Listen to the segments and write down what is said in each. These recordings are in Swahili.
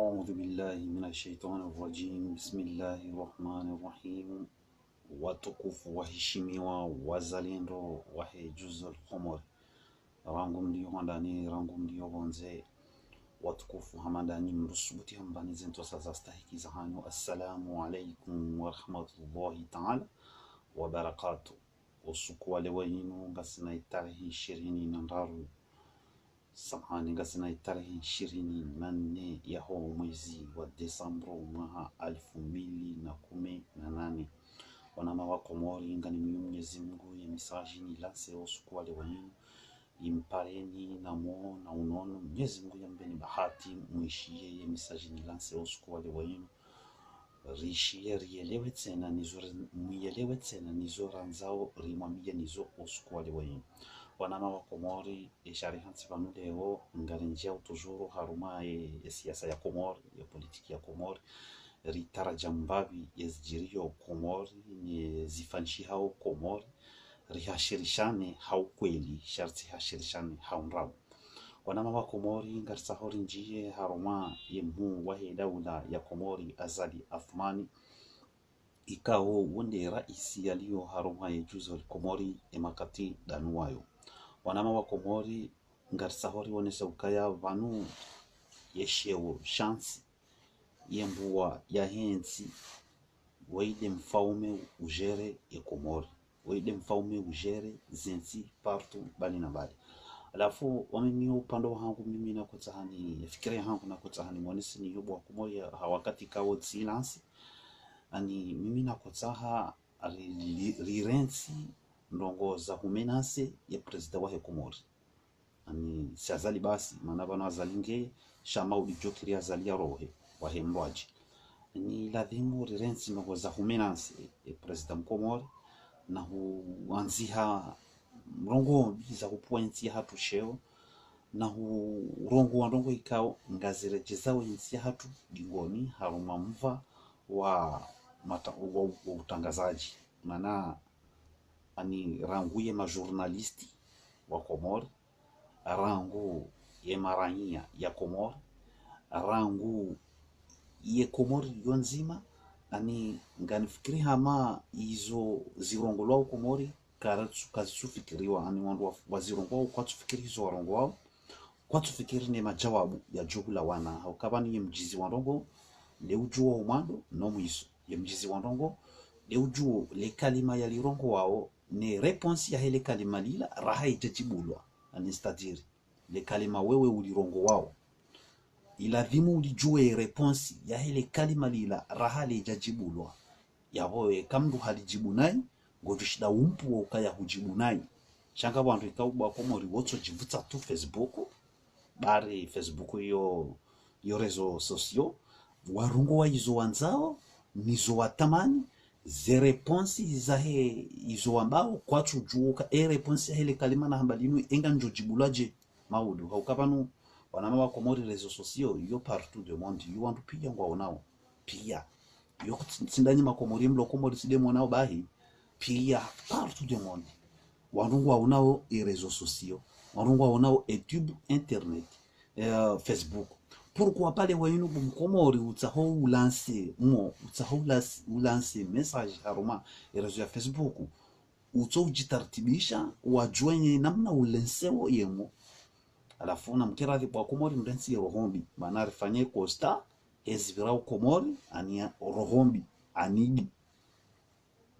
أعوذ بالله من الشيطان الرجيم. بسم الله الرحمن الرحيم. Watukufu waheshimiwa wazalendo Juzul Qamar, rangu mlio ndani, rangu mlio bonze, watukufu hamadani mrusubuti hambani zento sasa stahiki za hanyo. Assalamu alaikum wa rahmatullahi ta'ala wa barakatuh. Usuku wale wayinu ngasina tarehe 23 samahani, ngasina tarehe 24 ya mwezi wa Desemba mwaka 2018. Wanama wa Komori ngani Mwenyezi Mungu ya misaji ni lase usuku wale wanyinu impareni na mo na unono. Mwenyezi Mungu ya mbeni bahati mwishie ya misaji ni lase usuku wale wanyinu rishie rielewe tena nizora mwelewe tena nizora nzao rimwambia nizo usuku wale wanyinu. Wanama wa Komori eshari hansi vanu leo ngani njia utujuru haruma ya siasa ya Komori, ya politiki ya Komori ritaraja mbavi yazijiriyo Komori ni zifanshi hao Komori rihashirishane hao kweli sharti hashirishane hao nrabu. Wanama wa Komori ngarisa hori njie haruma yemhu wahe daula ya Komori Azali Athmani ikao wende raisi yaliyo haruma ya Juzul Komori emakati danuwayo. Wanama wa Komori ngarisa hori wanesa ukaya vanu yeshewo shansi yembuwa ya hensi waide mfaume ujere ya Komori, waide mfaume ujere zensi partu bali na bali. Alafu wamemi upando hangu mimi na kutahani fikire hangu na kutahani mwanisi ni yubu wa Komori hawakati kawo tsilansi ani mimi na kutaha rirensi ndongo za humenase ya prezida wahe Komori ani siazali basi manabano azalinge shama ulijokiri azali ya rohe wahembaji ni ladhimu rirensi ndongo za humenase ya prezida Mkomori na huanziha mrongo biza kupuensi hatu sheo na urongo wa ndongo ikao ngazirejeza wensi hatu dingoni haruma mva wa utangazaji mana ani rangu ye majurnalisti wa Komori, rangu ye maranyia ya Komori, rangu ye Komori yonzima ani nganifikiri hama izo zirongo wao Komori kazu fikiriwa ani wandu wa zirongo wao kwa tufikiri hizo warongo wao kwa tufikiri ni majawabu ya juhula wana haukabani ye mjizi warongo le ujuwa umando no mwiso ye mjizi warongo le ujuwa le kalima ya lirongo wao ne réponse ya hele kalima lila raha itajibulwa ani c'est-à-dire le kalima wewe ulirongo wao iladhimu ulijue réponse ya hele kalima lila raha le itajibulwa yawe kamdu halijibu nai ngojushida umpu ukaya hujibu nai changa bantu ikauba Komori wotso jivuta tu Facebook bari Facebook yo rezo sosio warungo wa izo wanzao nizo watamani ze réponse zahe izo ambao kwa tujuka réponse hele kalima na hambalinu enga njojibulaje maudu haukapanu wanama wa Komori rezo sosio yo partout de monde yo wantu pia ngwa nao pia yo tsindani makomori mlo Komori sidemo nao bahi pia partout de monde wanungu unao rezo sosio wanungu unao YouTube, internet, Facebook. Pourquoi pas les wayinu Komori utaho ulanse mo utaho ulanse message haruma rezo ya Facebook uto ujitartibisha wajwenye namna ulensewo yemo. Alafu na mkera kwa Komori mrensi ya rohombi maana rifanye costa ezvirao Komori ania rohombi anigi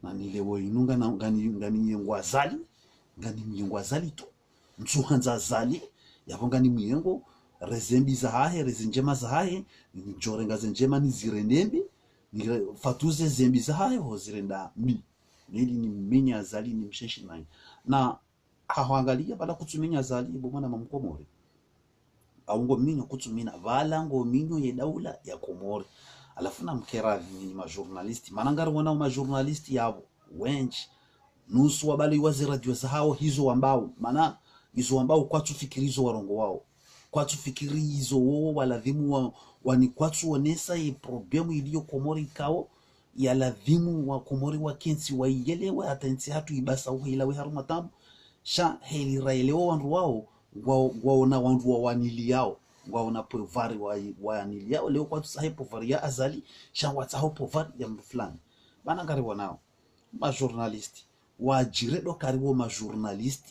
na nile wayinu ngani ngwazali ngani ngwazali tu mtsuhanza zali yapo ngani myengo rezembi za hahe rezenjema za hahe njorenga zenjema ni zirenembi ni fatuze zembi za hahe ho zirenda mi nili ni mmenya zali ni msheshi nai na hawangalia bala kutumenya zali bomana mamkomori aungo minyo kutumina vala ngo minyo ye daula ya Komori. Alafu na mkera ni majournalisti manangari wana majournalisti yabo wenchi nusu wabali wazi radio za hao hizo ambao mana hizo ambao kwa tufikirizo warongo wao kwa tufikiri hizo wao waladhimu wani kwa tuonesa hii problemu iliyo Komori kao ya ladhimu wa Komori wa kensi wa iyelewa atensi hatu ibasa uhilawe harumatamu sha heli raelewa wandu wao waona wandu wa wanili yao ngwaona povari wa nilia leo kwa tsahe povari ya azali shangwa tsaho povari ya mtu fulani bana ngariwo nao ma journalist wajire do kariwo ma journalist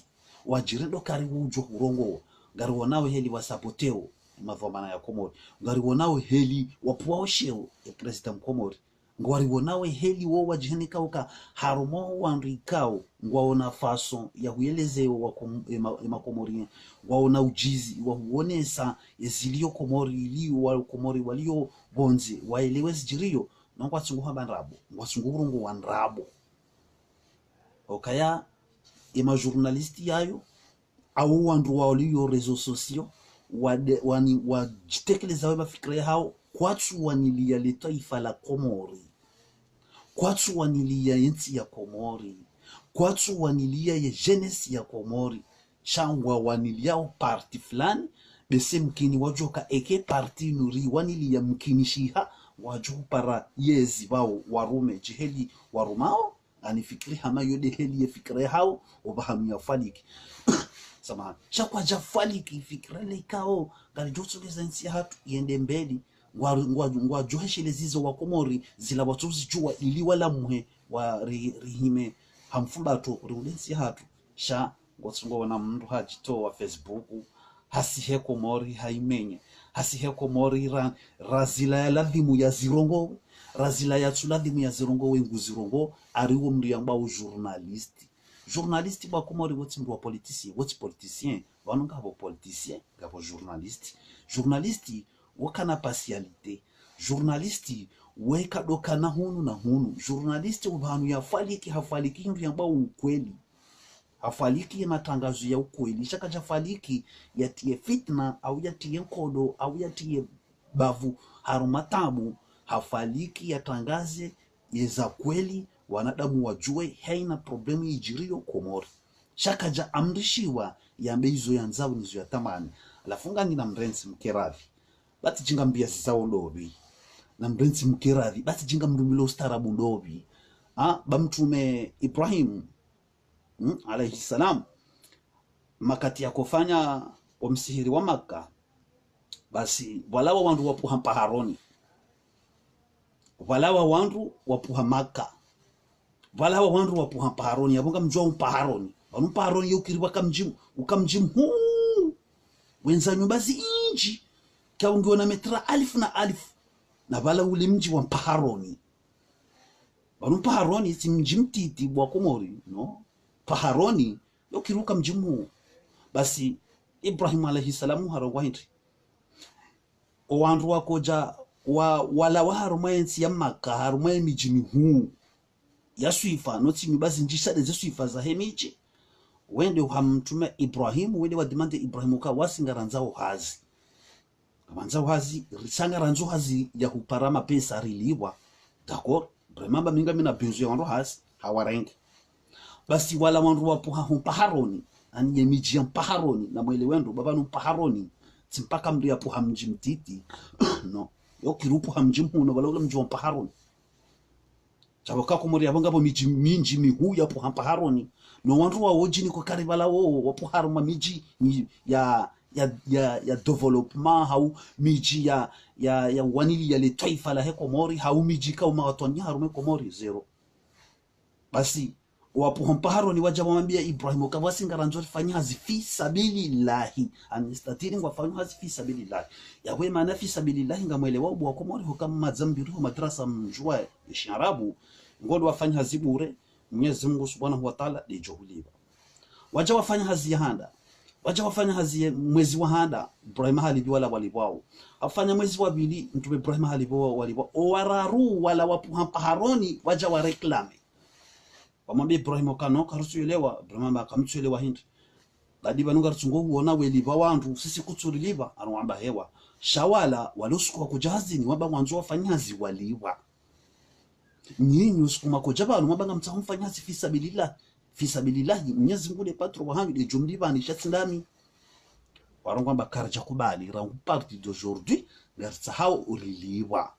wajire do kariwo ujo urongo ngariwo nao heli wasapoteo mavomana ya Komori ngariwo nao heli wapuao sheo ya president Komori ngwariwo nawe heli wo wajihenika uka harumo wanrikao ngwaona faso ya huelezeo wa Komori ngwaona ujizi wa huonesa ezilio Komori ilio wa Komori walio bonze waelewe zijirio nongwa tsungu hamba nrabo ngwa tsungu urungu wa nrabo okaya ema journalisti yayo au wandu walio rezo sosio wajitekeleza wa mafikira hao kwatu wanilia le taifa la Komori kwatu wanilia nchi ya Komori kwatu wanilia ye jeunesse ya Komori changwa wanilia parti fulani bese mkini wajoka eke parti nuri wanilia mkini shiha wajo para yezi bao warume jiheli warumao anifikiri hama yode heli ye fikira hao obahamia faliki sama chakwa jafaliki fikira le kao galijotugeza nchi hatu yende mbele ngwa joheshele zizo wa Komori zila watuzi jua ili wala muhe wa rihime hamfumba to rulensi hatu sha ngotsungo na mndu hajito wa Facebook hasihe Komori haimenye hasihe Komori razila ya ladhimu ya zirongo razila ya tuladhimu ya zirongo wengu zirongo ariwo mndu yamba u journaliste ba Komori woti mndu wa politicien wanonga bo politicien gabo journaliste wakana partialité journaliste weka doka na hunu journaliste ubanu ya faliki hafaliki ndu yamba ukweli hafaliki matangazo ya ukweli shaka jafaliki yatie fitna au yatie kodo au yatie bavu harumatabu hafaliki yatangaze yeza kweli wanadamu wajue haina problemu ijirio Komori shaka ja amrishiwa yambe hizo yanzao nizo ya tamani alafunga ni na mrensi mkeradhi bati jinga mbia zao ndobi na mrensi mkeradhi bati jinga mdumilo ustarabu ndobi bamtume Ibrahim alayhi salam makati ya kufanya msihiri wa Maka basi walawa wandu wapuha mpaharoni walawa wandu wapuha Maka walawa wandu wapuha mpaharoni yabonga mjua mpaharoni wanu mpaharoni yukiriwa ukamjimu wenza nyumbazi inji kaungiona metra alif na bala ule mji wa mpaharoni wanu mpaharoni si mji mtiti wa Komori no paharoni yokiruka mjimu basi Ibrahim alayhi salamu harongwa hindi owandu wakoja wala waharumayensi ya Maka harumaye mijimi huu ya suifa noti mibazi njishade ze suifa za hemichi wende uhamtume Ibrahim wende wadimande Ibrahim uka wasingaranzao hazi kamanzao hazi risangaranzo hazi ya huparama pesa riliwa d'accord bremamba minga mina benzo ya wandu hazi hawarengi basi wala wandu wapuha mpaharoni aniye miji ya mpaharoni na mwele wendo baba mpaharoni timpaka mdu ya puha mji mtiti no yokirupu hamji mhuno wala ule mji wa mpaharoni chaboka Komori yabonga bo miji minji mihu ya puha mpaharoni no wandu wa ojini kwa karibala wo wapuharoma miji ya development hau miji ya wanili ya le taifa la Komori hau miji ka umagatwani harume Komori zero basi wapuha mpaharoni waja wamambia Ibrahim kawasingaranzo fanya hazi fi sabilillahi anistatiri ngwa fanya hazi fi sabilillahi yawe maana fi sabilillahi ngamwelewa wa Komori hukama mazambiru madrasa mjua ya Sharabu ngodo wafanya hazi bure Mwenyezi Mungu Subhanahu wa Ta'ala lijohuliwa waja wafanya hazi ya handa waja wafanya hazi mwezi wa handa Ibrahim halibiwa wala walibwao afanya mwezi wa bili mtume Ibrahim halibiwa walibwao wararu wala wapuha mpaharoni waja wa reklame wamwambia Ibrahim kanoka rusuelewa Ibrahim akamtuelewa hindi badi banunga rutungo huona weliba wandu sisi kutsuriliba anwamba hewa shawala walusuku kujazi ni waba mwanzo wafanyazi waliwa nyinyi usukuma kujaba anwamba ngamtsa mfanyazi fi sabilillah Mwenyezi Mungu le patro wa hangi de jumliba ni shatindami warongamba karja kubali rangu parti d'aujourd'hui ngartsa hao uliliwa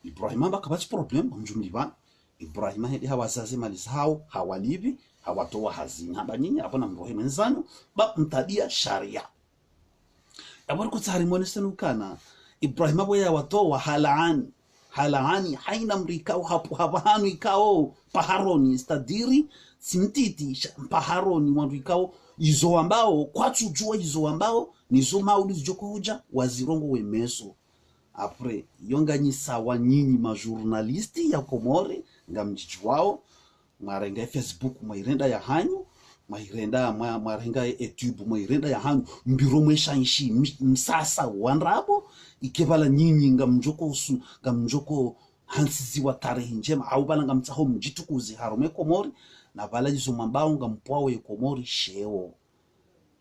Ibrahim bakabati problem mjumliba Ibrahim hedi hawazazi mali zao hawalivi hawatoa hazina haba nyinyi hapo na mrohe mwenzanyu ba mtadia sharia abari kutsari monesenukana Ibrahim abo ya watoa halaani haina mrikao hapo habanu ikao paharoni stadiri simtiti paharoni wandu ikao izo ambao kwatujua izo ambao nizo mauli zijoko huja wazirongo wemeso apre yonganyi sawa nyinyi majournalisti ya Komori ngamjiji wao marenga Facebook mairenda ya hanyu mairenda marenga YouTube mairenda ya hanyu mbiro mweshanshi msasa wanrabo ikebala nyinyi ngamjoko hansizi wa tarehe njema au bala ngamtsaho mjitukuzi harume Komori na bala jizo mambao ngampwawe Komori sheo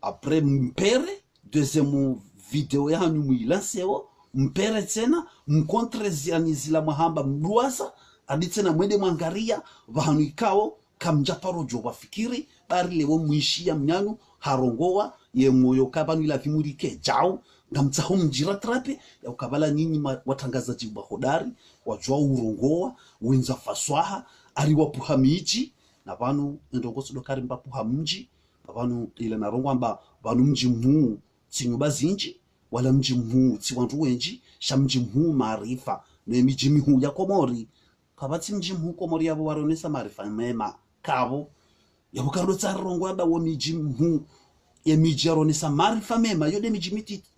apre mpere deuxième video ya hanyu mwilanseo mpere tena mkontre zianizila mahamba mduasa adi tena mwende mwangaria vahanu ikao kamjaparo jo wafikiri bari lewo mwishia mnyanyu harongowa ye moyo kabanu ila vimurike jao ngamtsaho mjira trape ya ukabala nyinyi watangazaji bahodari wajua urongowa wenza faswaha ari wapuha miji na vanu ndongoso dokari mbapuha mji vanu ile narongwa amba vanu mji mhuu tsinyuba zinji wala mji mhuu tsiwandu wenji sha mji mhuu maarifa ne miji mhuu ya Komori kabati mji mhuu Komori yabo waronesa maarifa mema kabo yabo karo tsarongo aba wo miji mhuu ya miji yaronesa maarifa mema yode miji mititi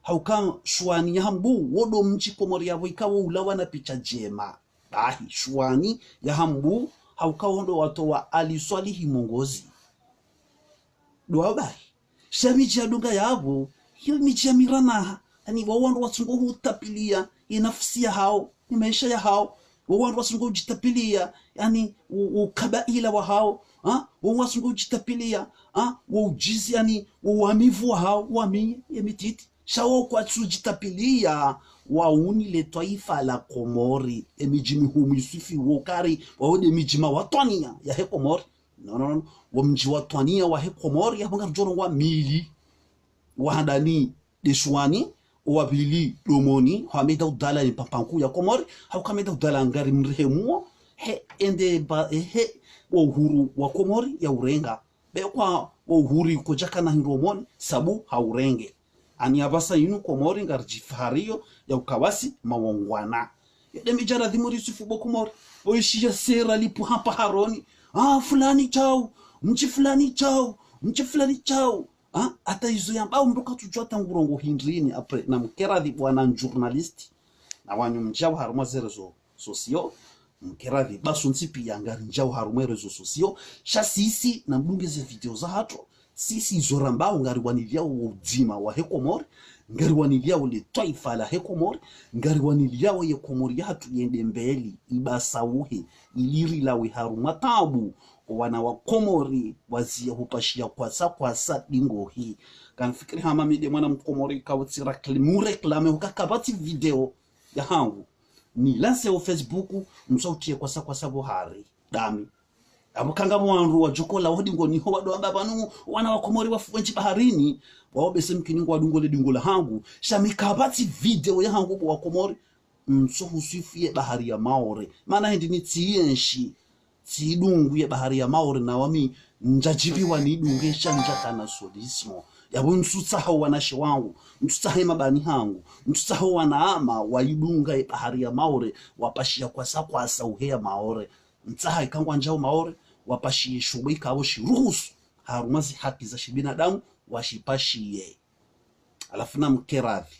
hauka shwani ya hambu wodo mji Komori yabo ikawo ulawa na picha jema bahi shwani ya hambu hauka wondo watowa aliswalihi mongozi doa bahi shamiji ya dunga yabo hiyo miji ya mirana yani wawandu wasungo hutapilia inafsi ya hao ni maisha ya hao wawandu wasungo jitapilia yani ukabaila wa hao wasungo jitapilia ujizi yani uamivu wa hao wami ya mititi shawo kwa tsujitapilia wauni le taifa la Komori emiji mihumi sufi wokari wawode miji mawatwania ya he Komori no wa mji watwania wa he Komori ya bangar joro wa mili wahandani deshwani wabili domoni hameda udala ni pampanku ya Komori haukameda udala ngari mrehemuo he ende ba he uhuru wa Komori ya urenga bekwa uhuru kujaka na hiromoni sabu haurenge ani abasa yinu Komori ngarjifahariyo ya ukawasi mawongwana yede mijara dhimuri sufu Komori oishia sera lipu hapa haroni fulani chao mchi fulani chao ata izo yambao mruka tujua tangurongo hindrini apre na mkera di bwana journalist na wanyu mjao haruma zerezo sosio mkera di basu nsipi ya ngari mjao haruma rezo sosio sha sisi na mbungeze video za hato sisi zorambao ngari wanivyao ujima wa he Komori ngari wanivyao le taifa la he Komori ngari wanivyao ye Komori ya hatu yende mbeli ibasauhe iliri lawe haruma tabu wana wa Komori wazia hupashia kwa sa dingo hii kanfikiri hama mide mwana mkomori kawtsira klimure klame hukakabati video ya hangu ni lance o Facebook msautie kwa sa bohari dami abukanga mwanru wa jokola wodi ngoni ho wado amba banu wana wa Komori wafuenchi baharini waobese mkiningo wadungo le dingo la hangu shamikabati video ya hangu wa Komori msohusifie bahari ya Maore maana hindi ni tienshi tidungu ya bahari ya Maore na wami njajibiwa ni dungesha njaka na sodismo yabo nsutsaho wanashi wangu nsutsahe mabani hangu nsutsaho wanaama waidunga ya bahari ya Maore wapashia kwa sa uhea Maore ntsaha ikangwa njao Maore wapashie shubika abo shiruhusu harumazi haki za binadamu washipashie alafu na mkeravi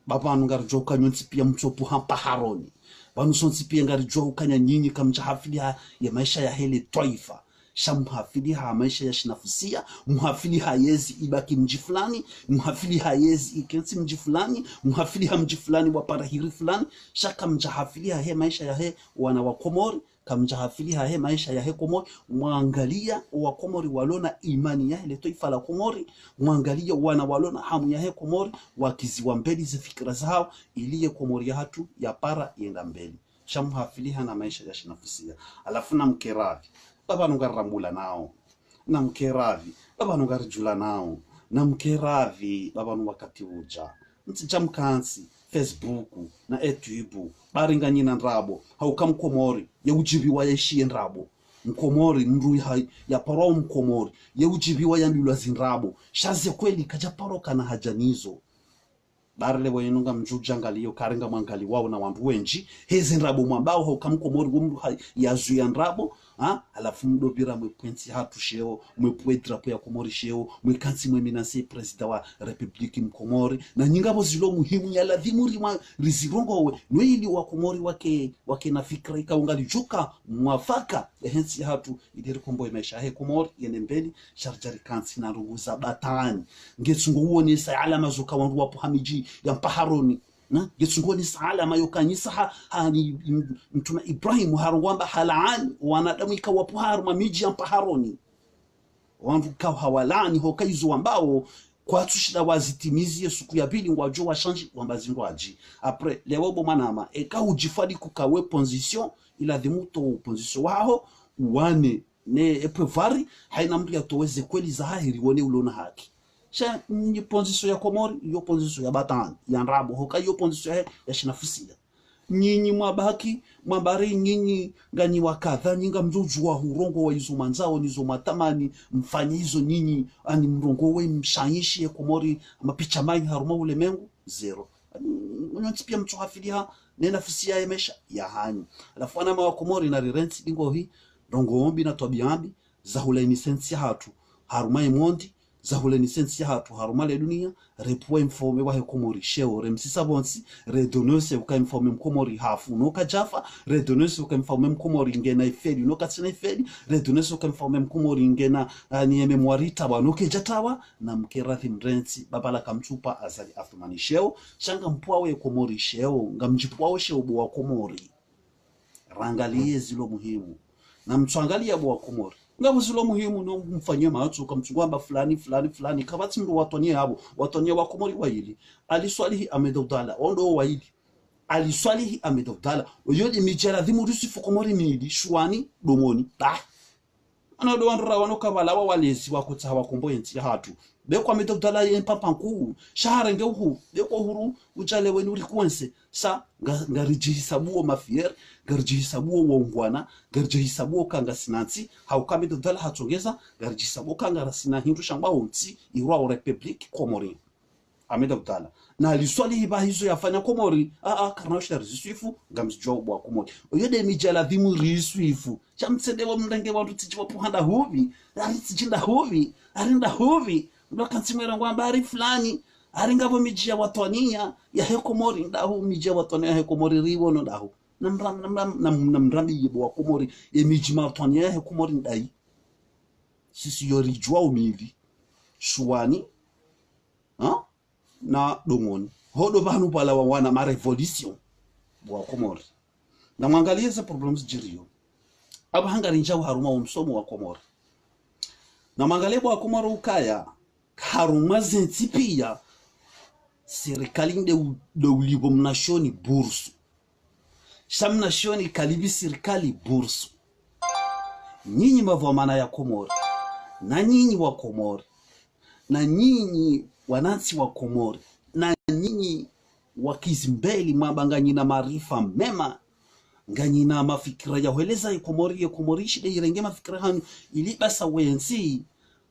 baba ngarjoka nyonsi pia mtopu hapa haroni banu sonsi pia ngarjoka ukanya nyinyi kamjahafili ya maisha ya hele taifa shamhafili ha maisha ya shinafusia muhafili hayezi ibaki mji fulani muhafili hayezi ikensi mji fulani muhafili ha mji fulani waparahiri fulani shaka mjahafili ha he maisha ya he wana wa Komori kamjahafili ha he maisha ya he Komori mwangalia wa Komori walona imani ya hele taifa la Komori mwangalia wana walona hamu ya he Komori wakiziwa mbeli za fikra zao iliye Komori ya hatu ya para yenda mbeli shamhafili ha na maisha ya shinafusia alafu na mkeravi baba nungarambula nao na mkeravi baba nungarjula nao na mkeravi baba nu wakati uja ntijamkansi Facebook na YouTube baringa nyina nrabo hauka mkomori ya ujibiwa yeshie nrabo mkomori mru ya paro mkomori ye ujibiwa yandulwa zinrabo shaze kweli kaja paro kana hajanizo barle wenunga mjujangaliyo karenga mwangali wao na wambu wenji hezi nrabo mwambao hokamkomori wumru yazu ya nrabo alafu mdobira mwepwensi hatu sheo mwepwe drapo ya komori sheo mwekansi mweminansi presida wa republiki mkomori na nyingabo zilo muhimu ya ladhimuri mwa rizirongowe nwili wa komori wake na fikra ika ungali juka mwafaka ya hensi hatu idiri kombo imesha he komori yene mbeli sharjari kansi na runguza batani ngetsungo uone sa alama zuka wandu wapo hamiji ya mpaharoni na getungoni sala mayokanyisa hani mtuna Ibrahim harwamba halaani wanadamu ikawapo haruma miji ya mpaharoni wandu kawa hawalani hokaizo ambao kwa tushida wazitimizie siku ya pili ngwajo washanji wambazindwaji apre lewobo manama eka ujifadi kukawe position ila dhimuto position wao wane ne eprevari haina mtu yatoweze kweli za hahiri wone ulona haki cha ni position ya komori yo position ya batani ya nrabo hoka yo position ya shinafusia nyinyi mwabaki mwabari nyinyi ngani wakadha nyinga mjoju wa hurongo wa hizo manzao nizo matamani mfanye hizo nyinyi ani mrongo we mshanyishi ya komori mapicha mai haruma ulemengu zero unatipia mtu hafidia nena fusia ya mesha ya hani alafu ana wa komori na rirenti dingo hii rongo ombi na tobiambi za hulaini sensi hatu haruma emondi za huleni sensi hatu harumale dunia repuwa informe wa hekomori sheo remsisa bonsi redonose uka informe mkomori hafu noka jafa redonose uka informe mkomori ngena ifedi noka tsina ifedi redonose uka informe mkomori ngena niyeme mwarita wanoke jatawa na mkerathi mrensi babala kamchupa azali afumani sheo shanga mpwawe hekomori sheo ngamjipuwa sheo buwa komori rangalie zilo muhimu na mtuangalia buwa komori ngabo zilo muhimu no mfanyia maatsu kamchungwamba fulani kabati mru watonie abo watonie wa komori waili aliswalihi amedodala ondo waili aliswalihi amedodala oyodi mijera dhimu rusifu komori midi shwani domoni ana do wandu rawano kabala wa walezi wakutsa wakomboyenzi hatu beko amedodala yempampanku shahara ngeuhu beko huru uchale weni uri kwense sa ngarijihisabuo mafier ngarijihisabuo wongwana ngarijihisabuo kanga sinansi haukamedodala hatongeza ngarijihisabuo kanga rasina hindu shamba onti irwa o republic komori amedodala na aliswali hiba hizo yafanya komori karnausha riziswifu ngamsjobo wa komori oyode mijala dhimu riziswifu chamtsendewa mndenge wandu tichiwa puhanda huvi aritijinda huvi arinda huvi ndokansimwera ngwamba ari fulani aringabo mijia watwania ya hekomori ndahu mijia watwania ya hekomori riwono ndahu namrambi yibo wa komori emijima watwania ya hekomori ndai sisi yorijua umili shuwani na domoni hodo banu pala wana ma revolution wa komori na mwangalie za problems jirio aba hangari njao haruma umsomo wa komori na mwangalie wa komori ukaya haruma zentipia serikali de ulibo mnashoni bursu shamnashoni kalibi serikali bursu nyinyi mavomana ya komori na nyinyi wa komori na nyinyi wanansi wa komori na nyinyi wakizimbeli mwabanganyi na maarifa mema nganyi na mafikira ya hueleza ya komori shide irenge mafikira hanu ilibasa wensi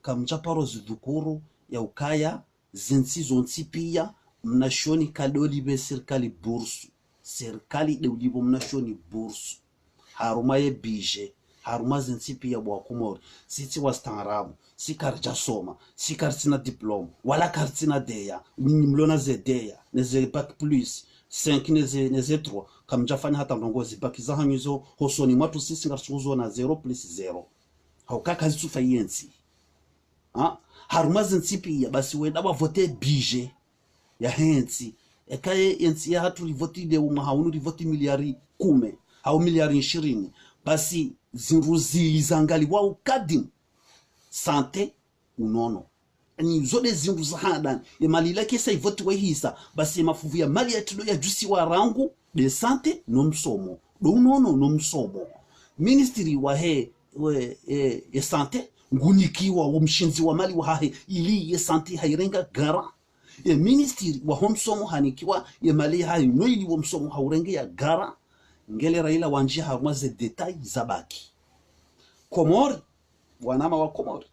kamchaparo zidukuru ya ukaya zensi zonsi pia mnashoni kadoli be serikali bursu serikali de ulibo mnashoni bursu haruma ye bije haruma zensi pia bwa komori siti wastanrabu si karja soma si kartina diploma wala kartina deya nyinyi mlona zedeya neze bac plus 5 neze 3 kamjafanya hata ndongozi baki za hanyizo hosoni mwatu sisi ngarsuzo na 0 plus 0 haukaka zitufa yensi haruma zensi pia basi wenda vote bije ya hensi ekaye yensi ya hatu livoti de haunu livoti miliari 10 au miliari 20 basi zinruzi zangali wa ukadim sante unono ni zode zingu zahada ya malila kesa ivoti wa hisa basi mafuvu ya mali ya tudo ya jusi wa rangu de sante no msomo do unono no msomo ministry wa ya sante ngunikiwa wa mshinzi wa mali wa hahe ili ya sante hairenga gara ya ministry wa homsomo hanikiwa ya mali hahe no ili wa msomo haurenge ya gara ngele Raila wanjia harumaze detail zabaki Komori wanama wa Komori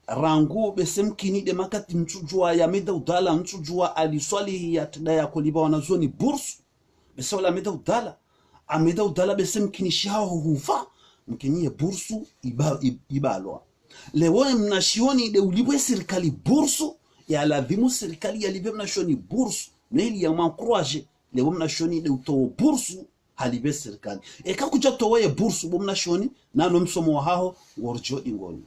rangu besemkini de makati mtujua ya meda udala mtujua aliswali ya tada ya kuliba wanazoni bursu besawala meda udala ameda udala besemkini shao hufa mkini ya bursu ibalwa lewe mnashioni de ulibwe serikali bursu ya ladhimu serikali ya libe mnashioni bursu neli ya mankroaje lewe mnashioni de utowo bursu halibe serikali eka kuja towe bursu bo mnashioni nalo msomo wa hao ngorjo ingoni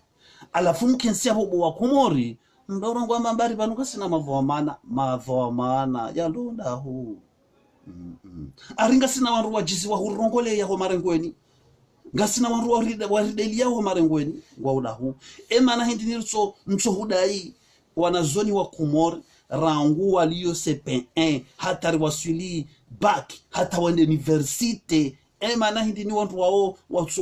alafu mkensia bobo wa Komori mbora ngwamba mbari banuka sina mavomana ya londa hu aringa sina wanru wajizi wa hurongole ya ho marengweni ngasina wanru warideli ya ho marengweni ngwaula hu emana hindi nilso msohudai wanazoni wa Komori rangu walio CP1 hatari waswili back hata wende universite emana hindi ni wanru wao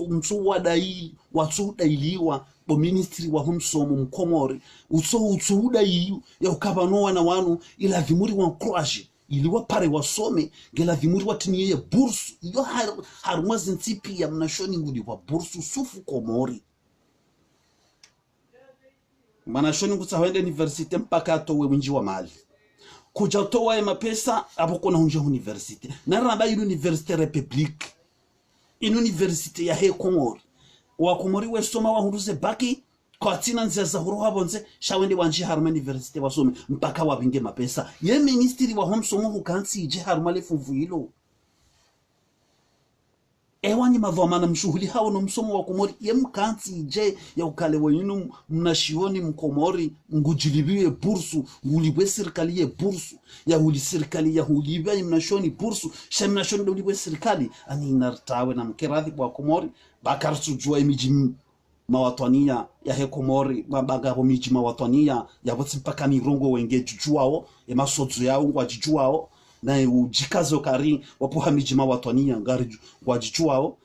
mso wadai watu dailiwa bo ministry wa humsomo mkomori utsuhuda yiyu ya ukabanoa na wanu ila vimuri wa nkroaje ili wapare wasome ngela vimuri watiniye bursu iyo harumwazi ntipi ya mnashoni ngudi wa bursu sufu Komori manashoni ngutsa wende universite mpaka atowe winji wa mali kuja towa ya mapesa aboko na hunja universite na ramba universite republique universite ya he Komori wa Komori we soma wa hunduze baki kwa tina nzia za huru habonze shawende wanji haruma universite wasome mpaka wabinge mapesa ye ministeri wa homsomo hukansi ije haruma lefuvu hilo ewani mavomana mshuhuli hao no msomo wa Komori ye mkansi ije ya ukale wenu mnashioni mkomori ngujilibiwe bursu ngulibwe serikali ye bursu ya huli serikali ya hulibiwe mnashoni bursu shemnashoni do ulibwe serikali ani inartawe na mkeradhi wa Komori bakar sujua imiji mawatwania ya he Komori mabaga bo miji mawatwania ya mpaka mirongo wenge jujuao emasodzo yao ngwajijuao na ujikazo kari wapo hamiji mawatwania ngari ngwajijuao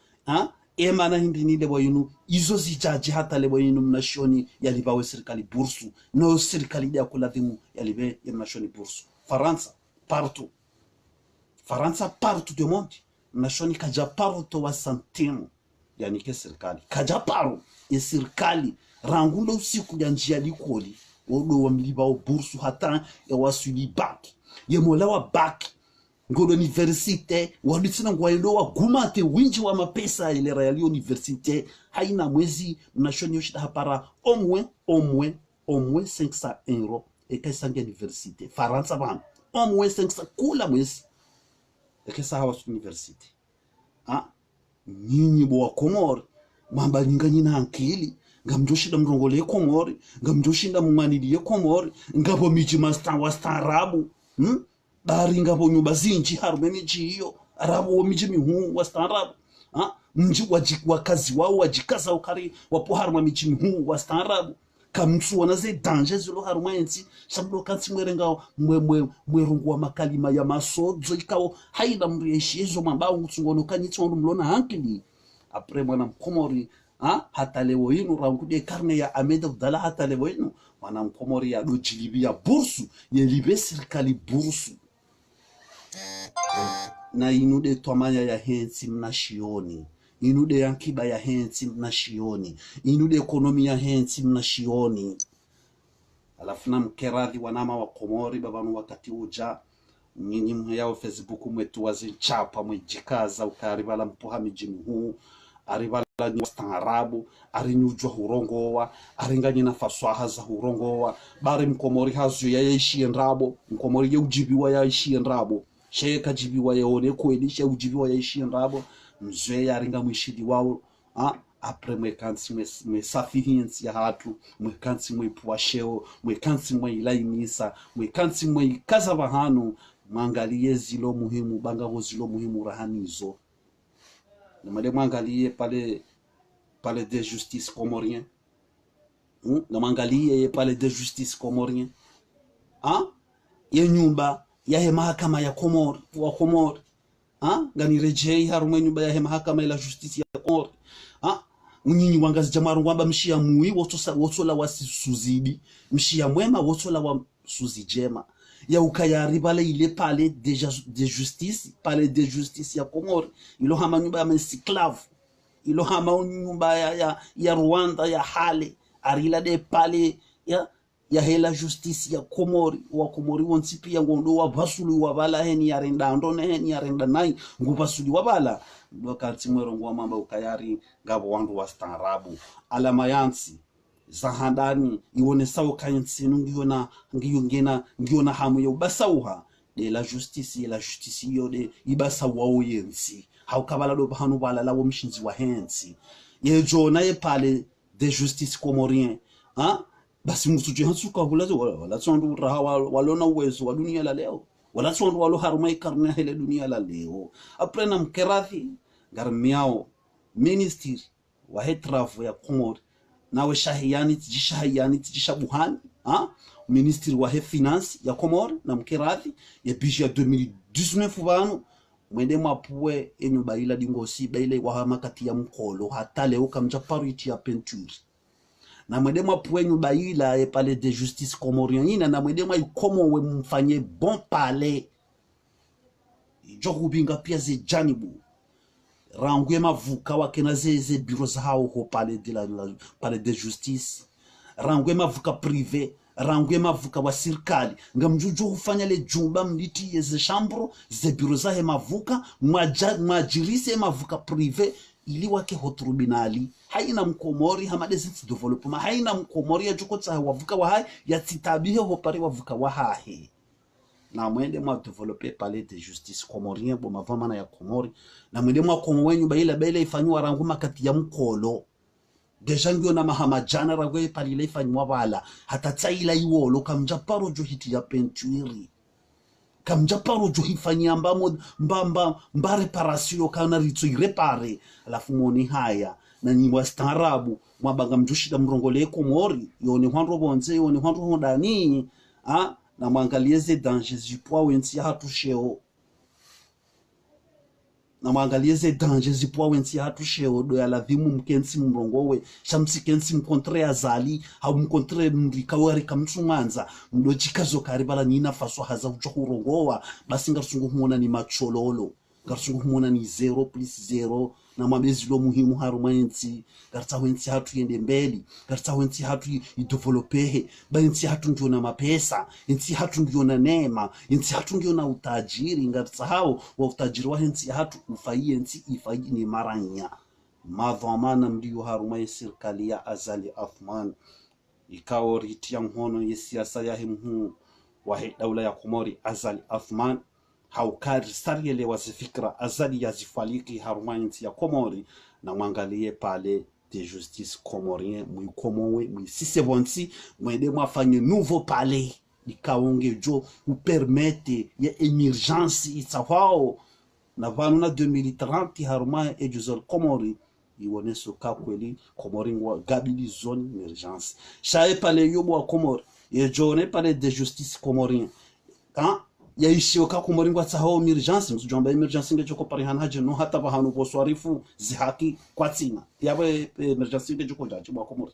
emana hindi ni lebo yinu izo zijaji hata lebo yinu mnashoni ya libawe serikali bursu no serikali ya kuladhimu ya libe ya mnashoni bursu Faransa partout du monde mnashoni kaja partout wa santimo yani ke serikali kajaparu ya serikali rangulo usiku ya njia likoli wodo wa mliba wa bursu hata ya wasuli baki ya mola wa baki ngolo universite waditsina ngwailo wa gumate winji wa mapesa ile reali universite haina mwezi mnashoni yoshida hapara omwe 500 euro ekaisanga universite Faransa bana omwe 500 kula mwezi ekesa hawa universite nyinyi bo wa Komori mamba nyina ankili ngamjoshinda mrongole Komori ngamjoshinda mumanili Komori ngabo miji master wa starabu bari ngabo nyumba zinji harume miji hiyo arabu wa miji mihu wa starabu mji wakazi wao wajikaza ukari wapo haruma miji mihu wa starabu kamtsu wanaze danger zilo haruma enzi sablo kansi mwerenga mwerungu wa makalima ya masodzo ikawo haida mrieshezo mambao ngutsungono kanyitso mlona hankili apre mwana Mkomori hata leo yinu rangude karne ya Ameda Udala hata leo yinu mwana Mkomori ya dojilibia bursu ye libe serikali bursu na inude tomaya ya hensi mnashioni inude yankiba ya hensi mnashioni inude ekonomi ya hensi mnashioni alafu na mkeradhi wanama wa Komori babanu wakati uja nyinyi mhayao Facebook mwetu wazinchapa mwijikaza ukaribala mpoha mijimu huu aribala ni wastaarabu arinyujwa hurongowa aringanye na faswaha za hurongowa bari Mkomori hazu ya yaishi enrabo Mkomori ya ujibiwa ya yaishi enrabo sheka jibiwa ya one kuelisha ujibiwa ya yaishi enrabo mzwe ya aringa mwishidi wao apre mwekansi mwesafihinsi ya hatu mwekansi mwepuasheo mwekansi mweilaimisa mwekansi mweikaza bahanu mwangalie zilo muhimu bangaho zilo muhimu rahanizo na made mwangalie pale de justice comorien na mwangalie pale de justice comorien ye nyumba ya mahakama ya Komori ngani rejei harume nyumba ya mahakama ya justice ya Komori unyinyi wangazi jamaru wamba mshia mui wotola wasisuzidi mshia mwema wotola wa suzijema ya ukayari bale ile pale de justice ya Komori ilo hama nyumba ya esclave ilo hama nyumba ya Rwanda ya hale arila de pale ya hela justice ya Komori wa Komori wonsi pia ngondo wa basuli wa bala heni ya renda ndone heni ya renda nai ngubasuli wa bala wakati mwero ngwa mamba ukayari ngabo wandu wa staarabu alama yansi zahandani ione sawo kayensi ngiona hamu ya ubasauha de la justice yo de ibasawa oyensi haukabala do bahanu bala lawo mshinzi wa hensi yejo na ye pale de justice comorien basi msuje hansuka hulazo wala tsondu raha walona uwezo wa dunia la leo wala tsondu walo harumai karne hele dunia la leo aprena mkerathi garmiao minister wa hetrafu ya Komori nawe shahiyani tijishabuhani minister wa finance ya Komori na mkerathi ya bishi ya 2019 bano mwende mapuwe enyo baila dingosi baile wa makati ya mkolo hata leo kamja parity ya peinture na mwende mapuwe enyo baila e palais de justice comorien na mwende mwa ikomo we mfanye bon palais jokubinga pia ze janibu rangwe mavuka wakena ze bureau za hao ho palais de justice rangwe mavuka privé rangwe mavuka wa serikali ngamjuju hufanya le jumba mliti ze chambre ze bureau za he mavuka majirise mavuka privé ili wake hotrubinali haina mkomori hamade zinsi development haina mkomori ya jukotsa wavuka wa hai ya titabihe ho pare wavuka wa hahe na mwende mwa developer palais de justice comorien bo mavamana ya Komori na mwende mwa komwenyu baila ifanywa rangu makati ya mkolo deja ngyo na mahamajana ragwe palile ifanywa bala hata tsaila iwolo kamjaparo jo hiti ya peinture kamjaparo jo hifanyia mba reparation kana ritso irepare alafu moni haya na nyimbo staarabu mwabanga mjushida mrongole Komori yone hwanro bonze yone hwanro hondani na mwangalie ze dangers zipwa wensi hatusheo na mwangalie ze dangers zipwa wensi hatusheo do ya lavimu mkensi mrongowe shamsi kensi mkontre azali au mkontre mrikawari kamtsumanza mdo chikazo karibala nina faso haza uchokurongowa basi ngarusungu humona ni machololo ngarusungu humona ni 0+0 na mabezi lo muhimu harumayensi garta wensi hatu yende mbeli garta wensi hatu idevelopehe ba yensi hatu ndio na mapesa yensi hatu ndio na neema yensi hatu ndio na utajiri garta hao wa utajiri wa yensi hatu ufai yensi ifai ni maranya madhamana ndio harumai serikali ya Azali Athman ikawa ritia mhono ya siasa ya himhu wa daula ya Komori Azali Athman haukari sariele wazifikra Azali ya zifaliki harumainti ya Komori na mwangalie pale de justice comorien mwikomowe mwisisebonsi mwende mwafanye nouveau palais ikaonge jo upermete ya emergence itawao na vanu na 2030 haruma ejuzol Komori iwone soka kweli Komori ngwa gabili zone emergence shae pale yobo wa Komori yejone pale de justice comorien ya ishioka Komori tsaho emergence msujamba emergence ngechoko pari hanaje no hata bahanu boswarifu zihaki kwatsina yabe emergence ngechoko jaji bwa Komori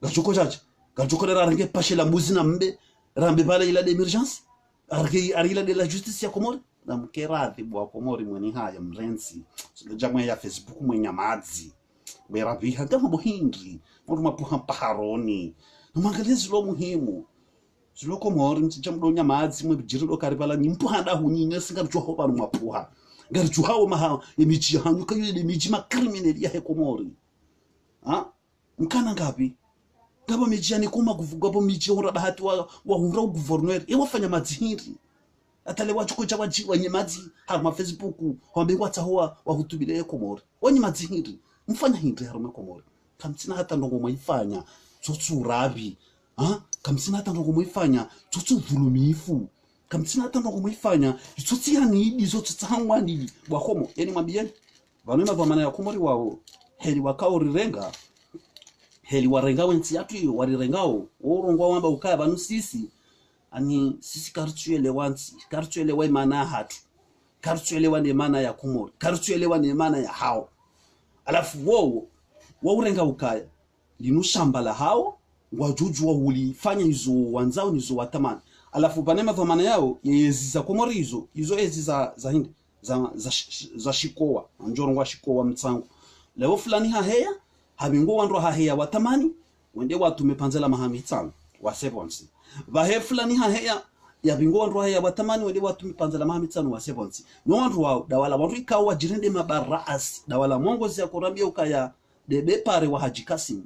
gachoko jaji gachoko lera range pashela muzina mbe rambe bala ila de emergence arila de la justice ya Komori na mkeradhi bwa Komori mweni haya mrensi jamwe ya Facebook mwenya madzi werabiha kama bohindri mtu mapuha paharoni nomangalizi lo muhimu zilo Komori mtijamdonya madzi mwe bijiro karibala nimpuhanda hunyinya singarucho hoba mapuha ngarucho hawo maha emichi hanyuka yule emichi ma criminal ya Komori mkana ngapi ngabo mijani kuma kuvugwa bo michi ora bahati wa hura governor wafanya madzihiri atale wachuko cha wanye madzi haruma Facebook hombe kwatsahowa wahutubile Komori wanye madzihiri mfanya hindi haruma Komori kamtsina hata ndongo mwaifanya tsotsurabi kamtsina hata ndongo mwaifanya tsotsuvulumifu kamtsina hata ndongo mwaifanya tsotsiani idizo tsotsangwani bwakomo yani mwambieni vanwe mavamana ya Komori wao heli wakao rirenga heli warenga wensi yatu warirengao orongwa wamba ukaya banu sisi ani sisi kartuelewa maana hatu kartuelewa ne maana ya Komori kartuelewa ne maana ya hao alafu wao urenga ukaya linushamba la hao wajuju wa ulifanya hizo wanzao nizo watamani alafu banema dhamana yao yeziza Komori hizo ezi za hindi za shikowa njorongwa shikowa mtsangu leo fulani haheya habingo wandu haheya watamani wende watu mepanzela mahamitsangu wa sevonsi vahe fulani haheya ya bingo wandu haheya watamani wende watu mepanzela mahamitsangu wa sevonsi no wandu wa dawala wandu ikawa jirinde mabaras dawala mongozi ya kurambia ukaya debe pare wa Haji Kasim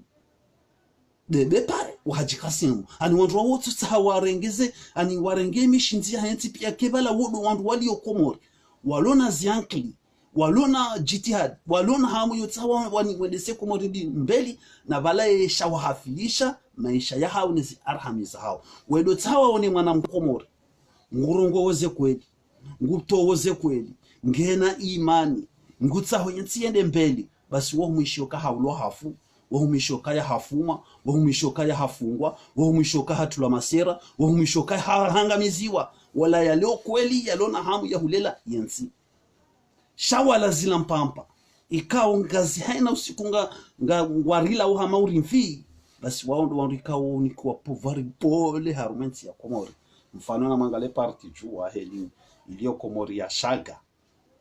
debe pare wa Haji Kasim ani wandu wote tsawarengeze ani warenge mishinzi ya henti pia kebala wodo wandu wali okomori walona ziankli walona jitihad walona hamu yotsawa wani wedese komori mbeli na bala shawahafilisha maisha ya hao nezi arhamiza hao wedo tsawa one mwana mkomori ngurongo woze kweli nguto woze kweli ngena imani ngutsaho yentiende mbeli basi wo mwishoka haulo hafu wo mwishoka ya hafuma wo mwishoka ya hafungwa wo mwishoka hatula masera wo mwishoka hangamiziwa wala ya leo kweli yalona hamu ya hulela yensi shawala zila mpampa ikao ngazi haina usikunga warila uhama urimfi basi waondo wandu ikao ni kwa povari pole harumenti ya Komori mfano na mangale parti jua heli ilio Komori ya shaga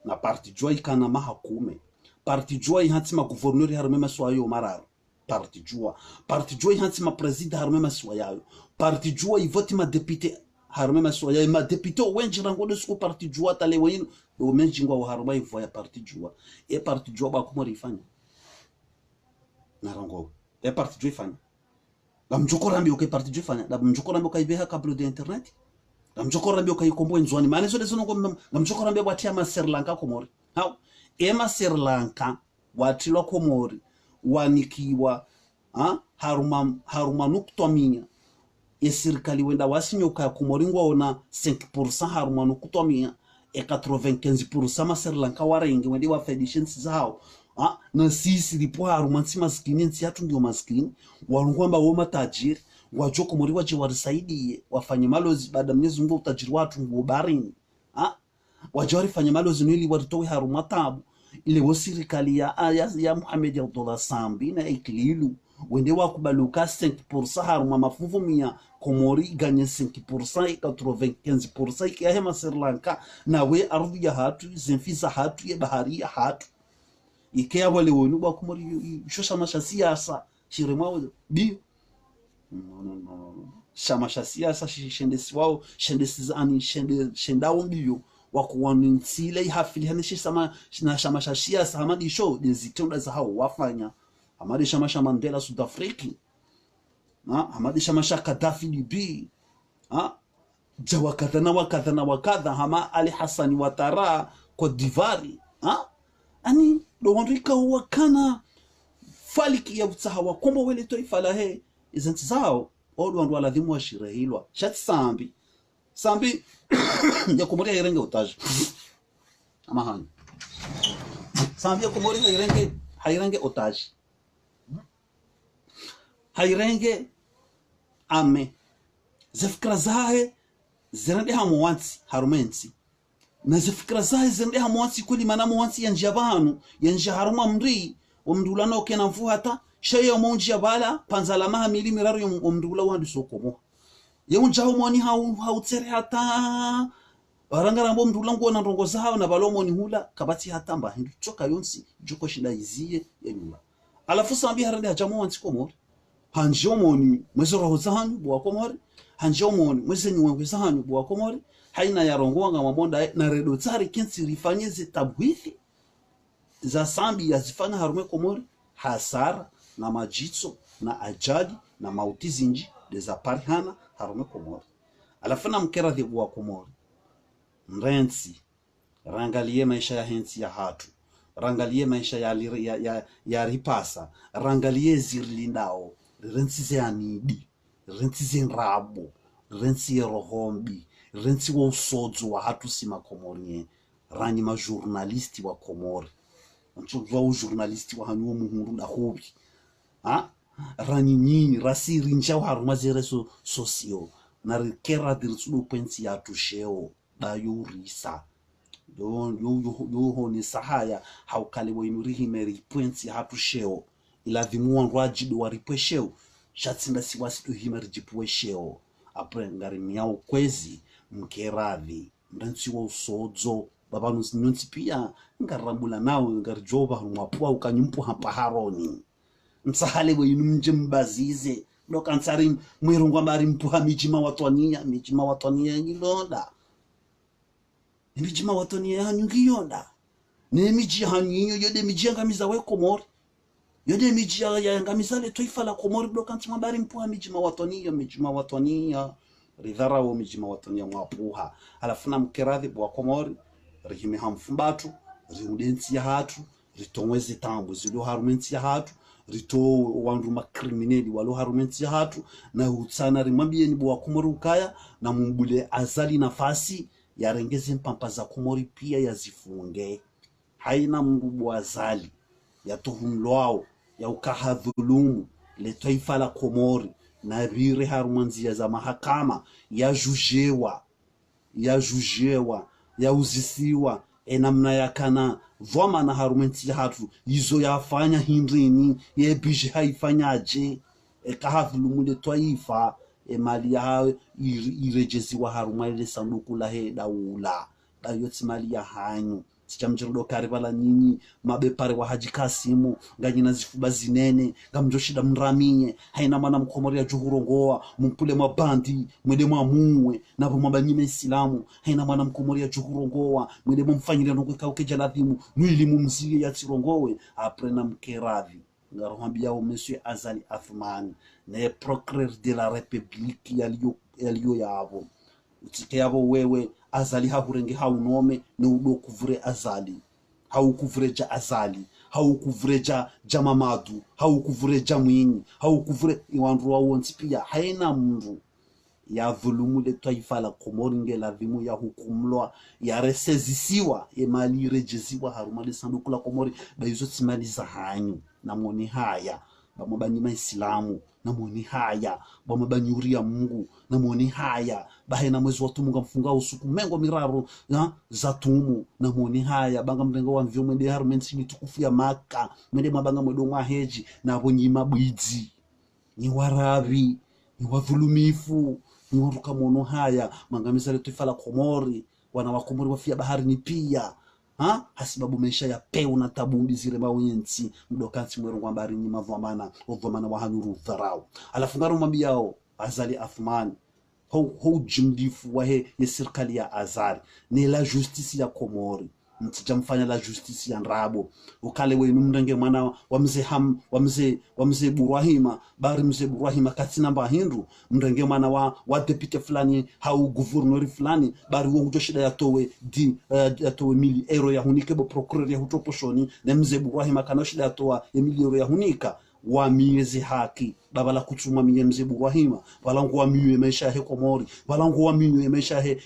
na parti jua ikana mahakume parti jua ihantima gouverneur harumema swayo mararo parti jua ihantima president harumema swayo parti jua ivoti ma député harumema swayo ma député wenji rango de sku parti jua tale wenu do menji ngwa haruma ivoya parti jua e parti jua ba Komori ifanya na rango e parti jua ifanya la mjokorambi okay parti jua ifanya la mjokorambi kaibeha kablo de internet la mjokorambi kaikombo nzwani maana zo lezo ngo la mjokorambi watia ma Sri Lanka Komori hao ema Sri Lanka watilwa Komori wanikiwa haruma nukutwaminya serikali wenda wasinyoka ya Komori ngwaona 5% haruma nukutwaminya 95% ma Sri Lanka warenge wende wa federations zao na sisi lipo haruma nsi maskini nsi hatu ndio maskini walungwamba woma tajiri wajo Komori waje warisaidie wafanye malozi baada Mwenyezi Mungu utajiri watu ngobarini wajari fanya malozi nili waritowe haruma tabu ile wo serikali ya Mohamed Abdullah Sambi na iklilu wende wakubaluka 5% haruma mafuvu mia Komori ganye 5% 95% ikia hema Sri Lanka na we ardhi ya hatu zenfisa hatu ya bahari ya hatu ikia wale wonu wa Komori shosha masha siasa shirema bio no shamasha siasa shendesi wao shendesi ani shendao bio wakuwanisile ihafili haneshi sama na shamasha siasa hamadi show dezitenda za hao wafanya hamadi shamasha Mandela South Africa hamadi shamasha Gaddafi Libya jawakadha na wakadha hama Ali Hassan Ouattara Cote d'Ivoire ani do wandika wakana faliki ya utsahawa kombo wele toifa la he izanti zao odu wandu waladhimu wa shirehilwa shati sambi ya Komori hairenge otage amahani sambi ya Komori hairenge otage hairenge ame zefikra zahe zirende hamuwansi harumensi na zefikra zahe zirende hamuwansi kweli mana muwansi ya njabanu ya njaharuma mri omdulano kena mfuhata shaya monji ya bala panzala maha mili miraru ya omdula wandi sokomo yeun jaho moni hautsere hata barangarambo mdulango na ndongo zao na balomo ni hula kabati hata mba hindu choka yonsi joko shinda iziye yenyula alafu sambi harande hajamo wansi Komori hanjomoni mwezo roho zahanyu bwa Komori hanjomoni mweze nywe zahanyu bwa Komori haina ya rongoanga mamonda na redo tsari kensi rifanyeze tabwithi za sambi yazifanya harume Komori hasara na majitso na ajali na mautizinji dezaparihana harume Komori alafu na mkera dhibu wa Komori mrensi rangalie maisha ya hensi ya hatu rangalie maisha ya ripasa rangalie zirlindao rensi ze anidi rensi ze nrabo rensi ya rohombi rensi wa usodzo wa hatu sima Komori ranyi ma journalisti wa Komori mchuzwa u journalisti wa hanuo muhuru na hobi ranyi nyini rasiri njao haruma zere sosio na rikera dirisudu pensi ya tusheo da yurisa yo ni sahaya haukale wa inurihi meri pensi ya tusheo ila dhimuwa nrajido wa ripwesheo shatsinda siwasitu himeri jipwesheo apre ngari miao kwezi mkeradhi mrensi wa usodzo baba nonsi pia ngarambula nawo ngarjoba mwapua ukanyumpu hapa haroni msahale wenu mje mbazize lokansari mwirungwa bari mpuha mijima watwania ngilonda mijima watwania hanyungiyonda ne miji hanyinyo yode miji ngamiza we Komori yode miji ya ngamiza le taifa la Komori lokansari bari mpuha mijima watwania ridhara wo mijima watwania mwapuha alafuna mkeradhi bwa Komori rihime hamfumbatu riudensi ya hatu ritongweze tambu zilo harumenti ya hatu rito wandu makrimineli walo harumenti ya hatu na utsana rimwambie ni bwa Komori ukaya na mumbule azali nafasi ya rengeze mpampa za Komori pia ya zifunge haina mbubu azali ya tuhumloao ya ukahadhulumu le taifa la Komori na rire harumanzi za mahakama ya jujewa ya uzisiwa enamna yakana voma na harumenti hatu izo yafanya hindrini yebije haifanyaje ekahadhulumu le taifa mali ya irejeziwa harumale sanduku la he daula dayoti mali ya hanyu sichamjirudo karibala nyinyi mabepare wa Haji Kasimu nganyina zifuba zinene ngamjoshida mraminye haina mwana mkomori ya juhurongoa mumpule mabandi mwede mwamuwe nabo mabanyime Islamu haina mwana mkomori ya juhurongoa mwede mfanyile nokeka ukejaladhimu nwili mumzie ya tirongowe apre na mkeradhi ngarohambia o monsieur Azali Athmani ne procureur de la République yaliyo yabo utike yabo wewe Azali hahurenge haunome ne udo kuvure Azali haukuvureja Azali haukuvureja Jamamadu haukuvureja Mwinyi haukuvure iwandu wa wonsi pia haina mndu ya dhulumu le taifa la Komori ngela dhimu ya hukumlwa ya resezisiwa mali rejeziwa harumali sanduku la Komori baizo timali za hanyu na moni haya bamabanyima Islamu na moni haya bamabanyuria Mungu na moni haya bahena mwezi wa tumu ngamfunga usuku mengo miraro za tumu na moni haya banga mrengo wa mvyo mwende harumenti mitukufu ya Maka mwende mabanga mwedongwa heji na abonyima bwizi ni warabi ni wadhulumifu ni waruka mono haya mangamiza le taifa la Komori wana wa Komori wafia bahari ni pia hasibabu maisha ya peu na tabundi zire mawenzi mdokansi mwero kwa bahari ni mavamana wa hanuru dharau alafu ngaro mambiyao Azali Athmani ho jimdifu wa he ya serikali ya Azali ni la justice ya Komori mtijamfanya la justice ya Nrabo ukale wenu mndenge mwana wa mzee Burahima bari mzee Burahima katina mba hindu mndenge mwana wa deputy fulani hau gouverneur fulani bari wo utoshida yatowe yatowe mili euro ya hunika bo procureur ya hutoposhoni na mzee Burahima kanoshida yatowa mili euro ya hunika wa miezi haki baba la kutuma miye mzee Burahima balangu wa miye maisha he Komori balangu wa miye maisha he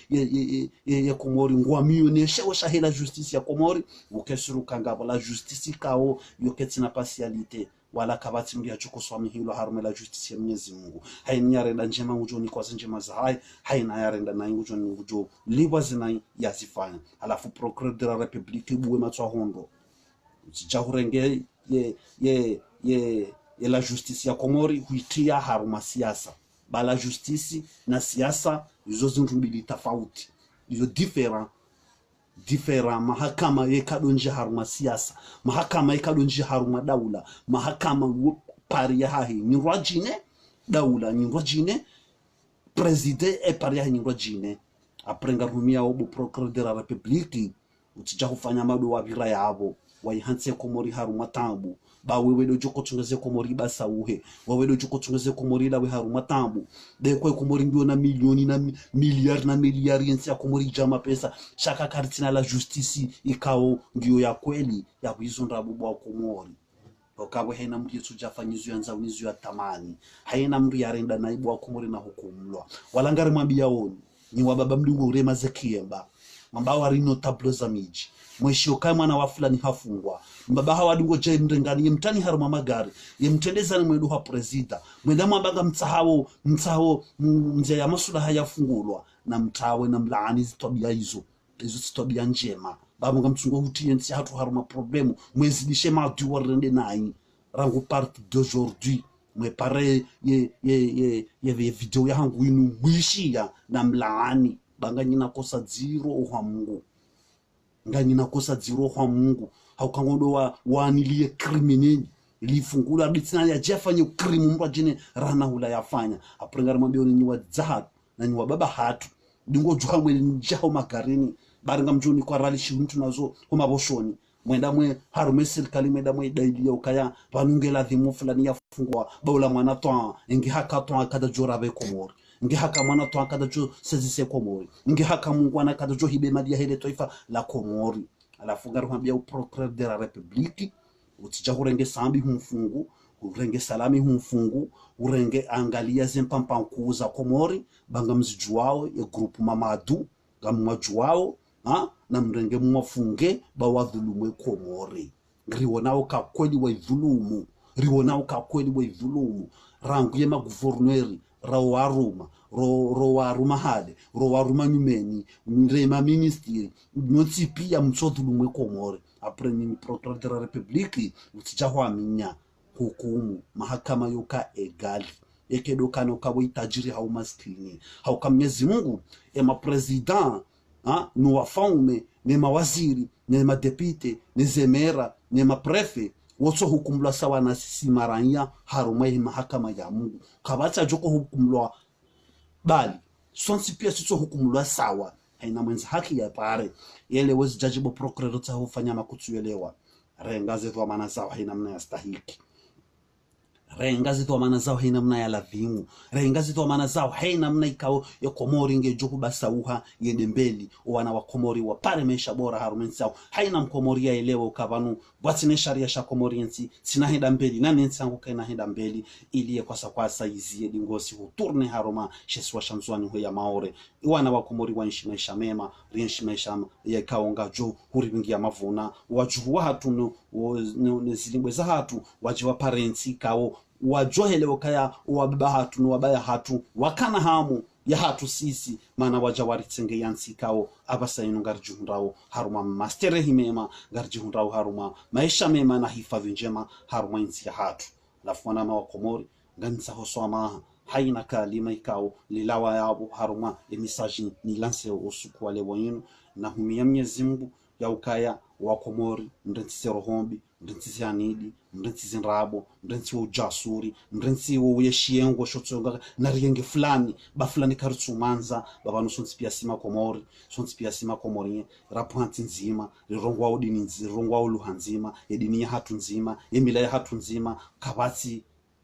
ya Komori ngwa miye ne shawasha he la justice ya Komori ukesuru kangabo la justice kao yoketina partialite wala kabati mri achuko swami hilo harume la justice ya Mwenyezi Mungu haini yarenda njema ujoni kwa njema za haina yarenda na ujoni ujo liwa zina yazifanya alafu procureur de la République buwe matwa hondo uchijahurenge ye la justice ya Komori huitia haruma siasa bala justice na siasa hizo zinrumbili tofauti hizo different mahakama yekadonje haruma siasa mahakama yekadonje haruma daula mahakama pari ya hahi nyirwajine daula nyirwajine president pari ya nyirwajine aprenga rumia obo procureur de la République utija kufanya mado wa vira yabo waihanse Komori haruma tambu ba wewe do joko tungeze Komori basa uhe wewe do joko tungeze Komori la we haruma tambu de kwa Komori ndio na milioni na miliari yensi ya Komori jama pesa shaka kartina la justice ikao ndio ya kweli ya hizo ndabu bwa Komori okabo haina mtu tujafanyizo yanza unizo ya tamani haina mtu yarenda naibu wa Komori na hukumlwa walangari mwambia oni ni wababa mlingo urema zekiemba mambao arino tablo za miji mweshio kai mwana wa fulani hafungwa mbaba hawa dingo je mrengani mtani haruma magari yemtendeza ni mwedu wa presida mwenda mwambanga mtaho mzee ya masula hayafungulwa na mtawe na mlaani zitobia hizo zitobia njema baba ngamtungo hutiyensi hatu haruma problemu mwezidishe madu warende nai rangu part d'aujourd'hui mwe pare ye video ya hangu inu mwishia na mlaani banga nyina kosa zero uha Mungu ngani nakosa dziro kwa Mungu haukangodo waanilie criminal ilifungula bitsina ya jafanye ukrimu mtu ajine rana hula yafanya aprenga mwambie ni wadzahat na ni wababa hatu dingo jwa mwe njao magarini baringa mjuni kwa rali shi mtu nazo kuma boshoni mwenda mwe harume serikali mwenda mwe daidi ya ukaya vanungela dhimu fulani ya fungwa baula mwana toa ingi haka toa kada jora be komori ingi haka mwana toa kada jo sezise komori ingi haka Mungu ana kada jo hibe madia hele toifa la Komori alafu ngaru mwambia procureur de la République utija urenge sambi humfungu urenge salami humfungu urenge angalia zempampa kuuza Komori banga mzijuao ya grupu Mamadu gamwajuao na mrenge mwafunge bawadhulumu Komori rionao ka kweli wa dhulumu rionao ka kweli wa dhulumu rangu ya maguverneri rawaruma rowaruma hade rowaruma nyumeni mrema ministeri noti pia mtsodhulumu Komori après ni procureur de la République utijahwa minya hukumu mahakama yoka egali ekedo kano kawe tajiri hau maskini hau Mwenyezi Mungu ema president no wafaume ne mawaziri ne madepite ne zemera ne maprefe woso hukumlwa sawa na sisi maranya haruma hii mahakama ya Mungu kabacha joko hukumlwa bali sonsi pia sisi hukumlwa sawa haina mwenza haki ya pare yele wezi jajibo procureur ta hufanya makutuelewa rengaze kwa maana zao haina mna yastahiki rengazi to maana zao haina mna ya ladhimu rengazi to maana zao haina mna ikao ya Komori ngejuhu basauha yende mbeli wana wa Komori wa pare mesha bora harumensi zao haina mkomori ya elewa ukavanu watine sharia sha Komoriensi sina henda mbeli na nensi yangu kaina henda mbeli iliye kwa sakwasa izie dingosi huturne haruma sheswa shamzuani huya maore wana wa Komori wa nshi maisha mema rienshi maisha ya kaonga jo huribingia mavuna wajuhu hatu nezilimbwe za hatu wajiwa parensi kao wajohele wakaya wababa hatu wabaya hatu wakana hamu ya hatu sisi mana wajawari tsenge yansi kao abasainu ngarjihundrao haruma masterehi mema ngarjihundrao haruma maisha mema na hifadhi njema haruma insi ya hatu lafwana wa Komori nganisa hoswama haina kalima ikao lilawa yabo haruma emisaji ni lanse usuku wale wanyinu na humia Mwenyezi Mungu ya ukaya wa Komori mrentisi rohombi mrentisi anidi mrentisi nrabo mrentisi ujasuri mrentisi uyeshiengo shotsonga na rienge fulani ba fulani karutsumanza babanu sonsi pia sima Komori sonsi pia sima Komori rapanti nzima rirongwa odini nzima rirongwa oluhanzima edini ya hatu nzima emila ya hatu nzima kabati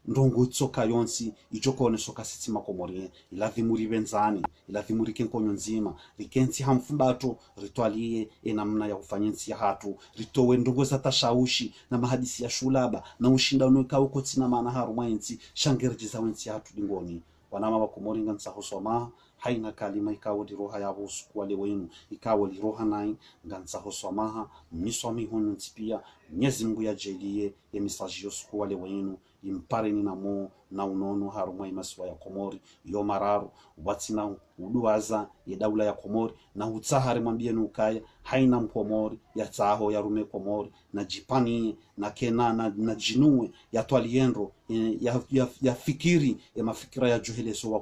ndongo tsoka yonsi ichokone soka sitima Komori ilavimuri benzani ilavimuri kenkonyo nzima rikensi hamfumbato ritualie enamna ya kufanyensi ya hatu ritowe ndongo za tashaushi na mahadisi ya shulaba na ushinda unoka uko tsina maana haruma ensi shangerjiza wensi hatu dingoni wanama wa Komori ngansa hosoma haina kalima ikawo diroha yabo usuku wale wenu ikawo liroha nai ngansa hosoma misomi honu ntipia Mwenyezi Mungu ya jelie ya misaji usuku wale wenu impare ni namo na unono haruma imaswa ya Komori yo mararu watina uduwaza ya daula ya Komori na utsahari mwambie nukaya haina mkomori ya taho ya rume Komori na jipani na kena na jinue ya twalienro ya fikiri ya mafikira ya juheleso wa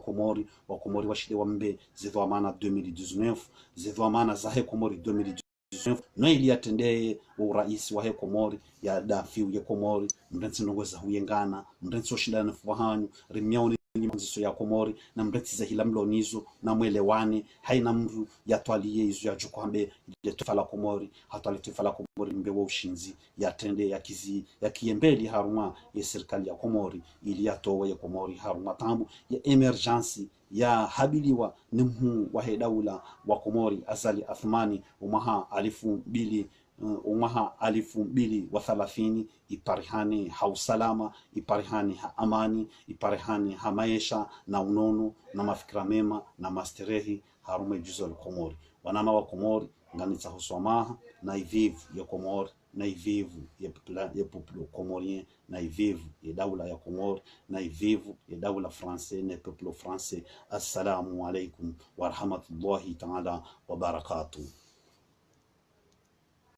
Komori washide wa mbe zetu amana 2019 zetu amana zahe Komori 2019 no ili atendee urais wa Komori ya dafiu ya Komori mrensi nongweza huyengana mrensi oshindana fuhanyu rimyaoni nyimanziso ya Komori na mrensi za hilamlonizo na mwelewane haina mru yatwalie izo ya jukwambe ya tufala Komori hatwali tufala Komori mbe wa ushinzi yatende ya kiembeli haruma ya serikali ya Komori ili yatowe ya Komori haruma tambu ya emergency ya habiliwa nimhu wa daula wa Komori azali Athmani umaha 2030 iparihani hausalama iparihani ha amani iparihani ha maisha na unono na mafikira mema na masterehi harume juzo la Komori wanama wa Komori nganitsa hoswamaha na ivivu ya Komori na ivivu ya popolo komorien na ivivu ya daula ya Komori na ivivu ya daula français na popolo français. Assalamu alaikum wa rahmatullahi ta'ala wa barakatuh.